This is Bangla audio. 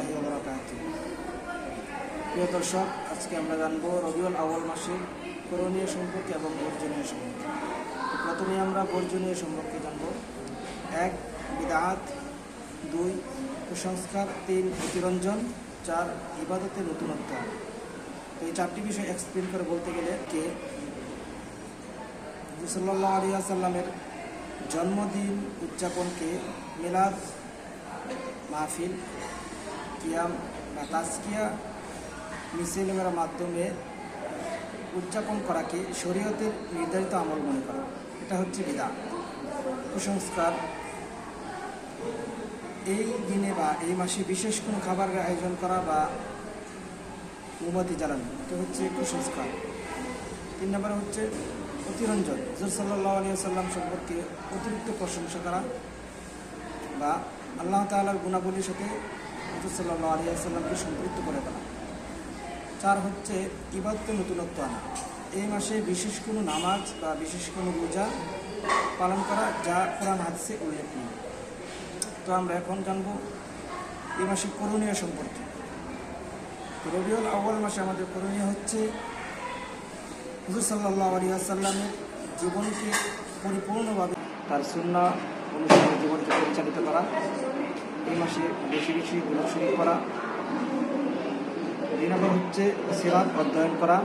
রাহমাতুল্লাহি ওয়া বারাকাতুহু। প্রিয় দর্শক, আজকে আমরা জানবো রবিউল আউয়াল মাসের করণীয় সম্পর্কে এবং বর্জনীয় সম্পর্কে। প্রথমে আমরা বর্জনীয় সম্পর্কে জানবো। 1. বিদআত, 2. কুসংস্কার, 3. অতিরঞ্জন, 4. ইবাদতে নতুনত্ব। তো এই চারটি বিষয় এক্সপ্লেন করে বলতে গেলে নবী সাল্লাল্লাহু আলাইহি ওয়াসাল্লামের জন্মদিন উদযাপনকে মিলাদ মাহফিল, কিয়াম বা তাজকিয়া মিছিলের মাধ্যমে উদযাপন করাকে শরীয়তের নির্ধারিত আমল মনে করা, এটা হচ্ছে বিদআত। কুসংস্কার, এই দিনে বা এই মাসে বিশেষ কোনো খাবারের আয়োজন করা বা মোমবাতি জ্বালানো, এটা হচ্ছে কুসংস্কার। 3 নম্বরে হচ্ছে অতিরঞ্জন, হুজুর সাল্লাল্লাহু আলাইহি ওয়াসাল্লাম সম্পর্কে অতিরিক্ত প্রশংসা করা বা আল্লাহ তাআলার গুণাবলীর সাথে হুজুর সাল্লাল্লাহু আলাইহি ওয়াসাল্লামকে সম্পৃক্ত করে ফেলা। 4 হচ্ছে ইবাদতে নতুনত্ব আনা, এই মাসে বিশেষ কোনো নামাজ বা বিশেষ কোনো রোজা পালন করা যা কোরআন হাদিসে উল্লেখ নেই। তো আমরা এখন জানবো এই মাসে করণীয় সম্পর্কে। রবিউল আউয়াল মাসে আমাদের করণীয় হচ্ছে হুজুর সাল্লাল্লাহু আলাইহি ওয়াসাল্লামের জীবনকে পরিপূর্ণভাবে তার সুন্নাহ অনুসারে জীবনকে পরিচালিত করা, এই মাসে বেশি বেশি দুরূদ শরীফ করা, 2 নম্বর হচ্ছে সিরাত অধ্যয়ন করা।